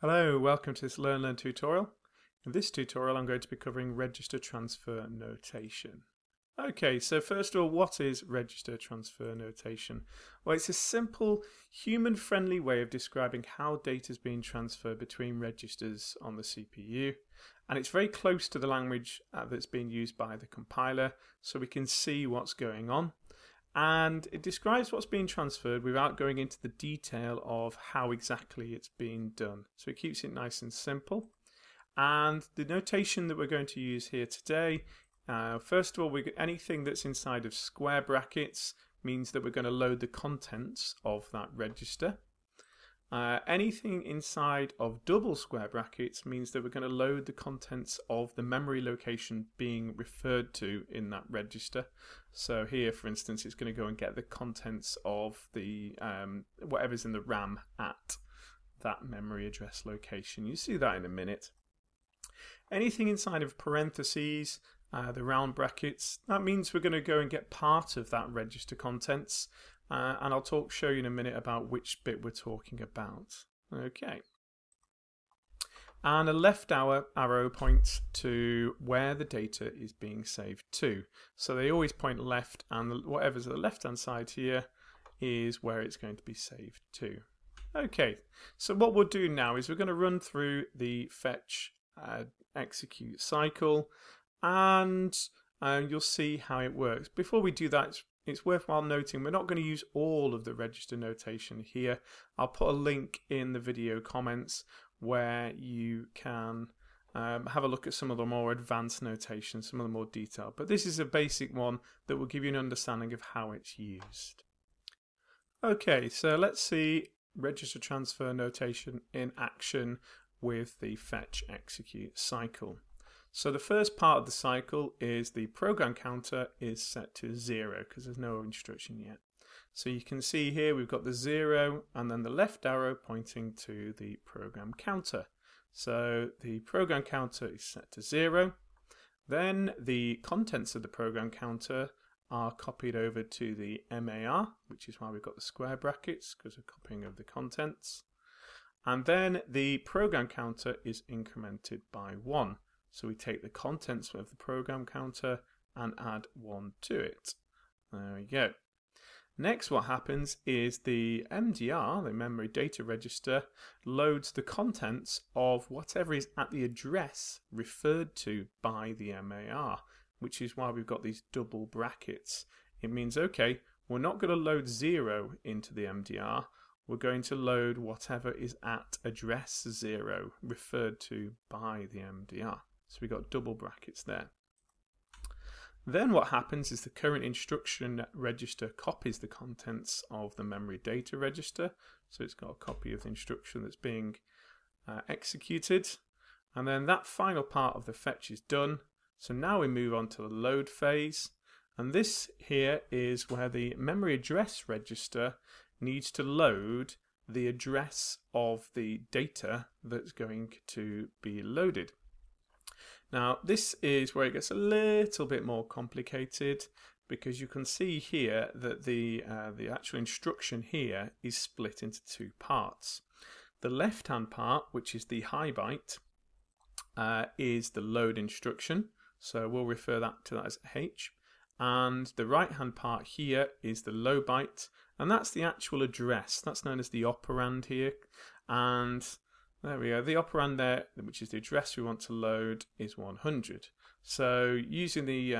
Hello, welcome to this Learn tutorial. In this tutorial I'm going to be covering register transfer notation. Okay, so first of all, what is register transfer notation? Well, it's a simple, human-friendly way of describing how data is being transferred between registers on the CPU, and it's very close to the language that's being used by the compiler, so we can see what's going on. And it describes what's being transferred without going into the detail of how exactly it's being done. So it keeps it nice and simple. And the notation that we're going to use here today, first of all, anything that's inside of square brackets means that we're going to load the contents of that register. Anything inside of double square brackets means that we're going to load the contents of the memory location being referred to in that register. So here, for instance, it's going to go and get the contents of the whatever's in the RAM at that memory address location. You see that in a minute. Anything inside of parentheses, the round brackets, that means we're going to go and get part of that register contents. And I'll show you in a minute about which bit we're talking about. Okay. And a left arrow points to where the data is being saved to. So they always point left, and whatever's at the left hand side here is where it's going to be saved to. Okay, so what we'll do now is we're going to run through the fetch execute cycle, and you'll see how it works. Before we do that, it's worthwhile noting we're not going to use all of the register notation here. I'll put a link in the video comments where you can have a look at some of the more advanced notation, some of the more detailed. But this is a basic one that will give you an understanding of how it's used. Okay, so let's see register transfer notation in action with the fetch execute cycle. So the first part of the cycle is the program counter is set to 0 because there's no instruction yet. So you can see here we've got the 0 and then the left arrow pointing to the program counter. So the program counter is set to 0. Then the contents of the program counter are copied over to the MAR, which is why we've got the square brackets because we're copying over the contents. And then the program counter is incremented by 1. So we take the contents of the program counter and add 1 to it. There we go. Next, what happens is the MDR, the memory data register, loads the contents of whatever is at the address referred to by the MAR, which is why we've got these double brackets. It means, okay, we're not going to load 0 into the MDR. We're going to load whatever is at address 0 referred to by the MDR. So we've got double brackets there. Then what happens is the current instruction register copies the contents of the memory data register. So it's got a copy of the instruction that's being executed. And then that final part of the fetch is done. So now we move on to the load phase. And this here is where the memory address register needs to load the address of the data that's going to be loaded. Now this is where it gets a little bit more complicated because you can see here that the actual instruction here is split into two parts. The left hand part, which is the high byte, is the load instruction, so we'll refer to that as H, and the right hand part here is the low byte, and that's the actual address. That's known as the operand here, and there we go. The operand there, which is the address we want to load, is 100. So using the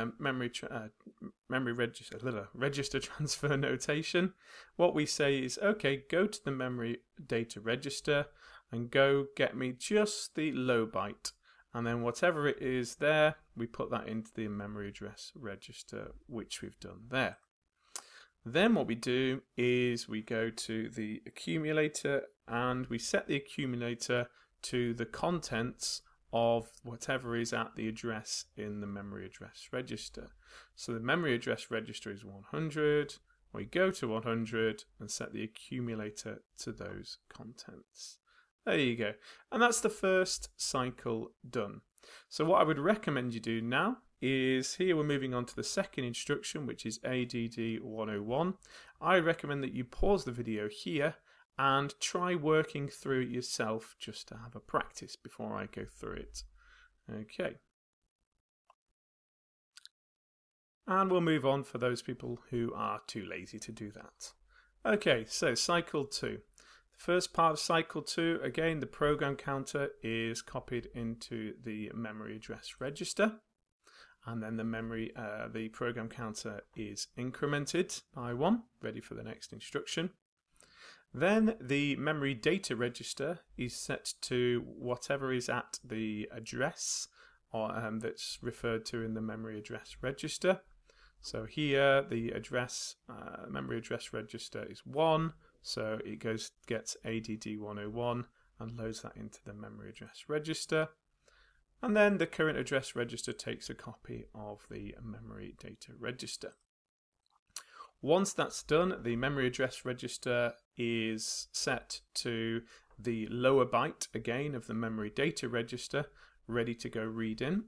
register transfer notation, what we say is, okay, go to the memory data register and go get me just the low byte. And then whatever it is there, we put that into the memory address register, which we've done there. Then what we do is we go to the accumulator and we set the accumulator to the contents of whatever is at the address in the memory address register. So the memory address register is 100. We go to 100 and set the accumulator to those contents. There you go. And that's the first cycle done. So what I would recommend you do now is, here we're moving on to the second instruction, which is ADD 101. I recommend that you pause the video here and try working through it yourself just to have a practice before I go through it. Okay. And we'll move on for those people who are too lazy to do that. Okay, so cycle 2. The first part of cycle 2, again, the program counter is copied into the memory address register. And then the program counter is incremented by 1, ready for the next instruction. Then the memory data register is set to whatever is at the address or that's referred to in the memory address register. So here the memory address register is 1, so it gets ADD 101 and loads that into the memory address register. And then the current address register takes a copy of the memory data register. Once that's done, the memory address register is set to the lower byte again of the memory data register, ready to go read in.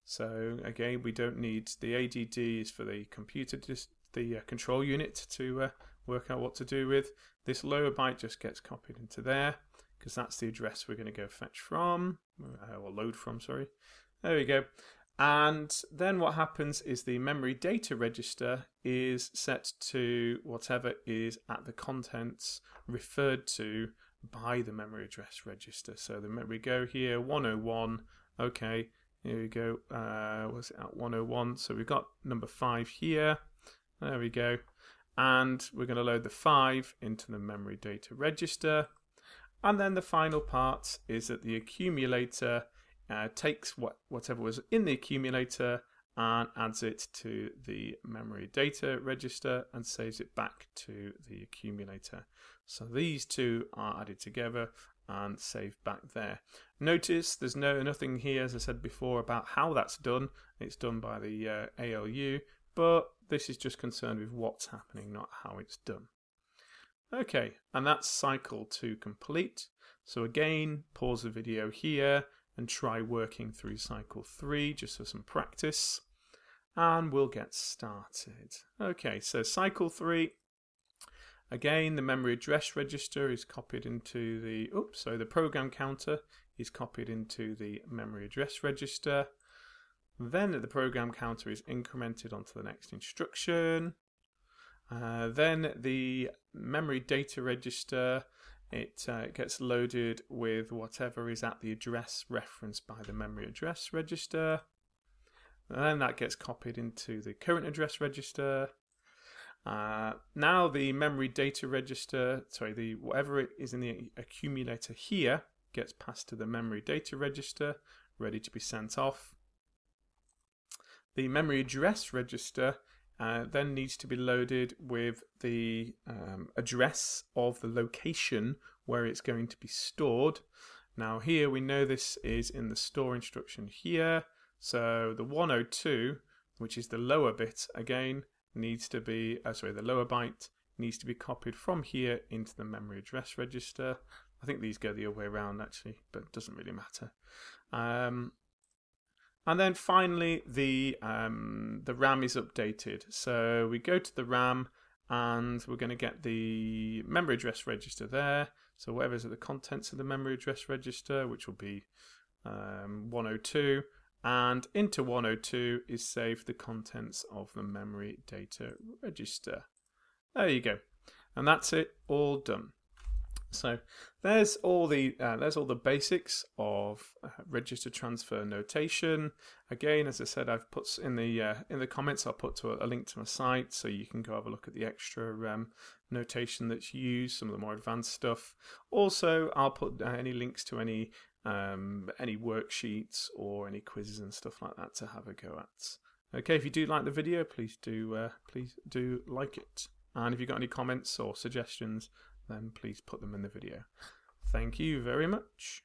So again, we don't need the ADD is for the computer, the control unit to work out what to do with. This lower byte just gets copied into there because that's the address we're going to go fetch from, or load from, sorry. There we go. And then what happens is the memory data register is set to whatever is at the contents referred to by the memory address register. So we go here 101. Okay, here we go. Was it at 101? So we've got number 5 here. There we go. And we're going to load the 5 into the memory data register. And then the final part is that the accumulator takes whatever was in the accumulator and adds it to the memory data register and saves it back to the accumulator. So these two are added together and saved back there. Notice there's nothing here, as I said before, about how that's done. It's done by the ALU, but this is just concerned with what's happening, not how it's done. Okay, and that's cycle 2 complete. So again, pause the video here and try working through cycle 3 just for some practice, and we'll get started. Okay, so cycle 3, again the memory address register is copied into the program counter is copied into the memory address register. Then the program counter is incremented onto the next instruction. Then the memory data register, it gets loaded with whatever is at the address referenced by the memory address register. And then that gets copied into the current address register. Now the memory data register, whatever it is in the accumulator here, gets passed to the memory data register, ready to be sent off. The memory address register then needs to be loaded with the address of the location where it's going to be stored. Now here we know this is in the store instruction here, so the 102, which is the lower bit, again needs to be, the lower byte needs to be copied from here into the memory address register. I think these go the other way around actually, but it doesn't really matter. And then finally, the RAM is updated. So we go to the RAM, and we're going to get the memory address register there. So whatever's at the contents of the memory address register, which will be 102, and into 102 is saved the contents of the memory data register. There you go, and that's it, all done. So there's all the basics of register transfer notation. Again, as I said, I've put in the comments, I'll put a link to my site so you can go have a look at the extra notation that's used, some of the more advanced stuff. Also, I'll put any links to any worksheets or any quizzes and stuff like that to have a go at. Okay, if you do like the video, please do like it. And if you've got any comments or suggestions, then please put them in the video. Thank you very much.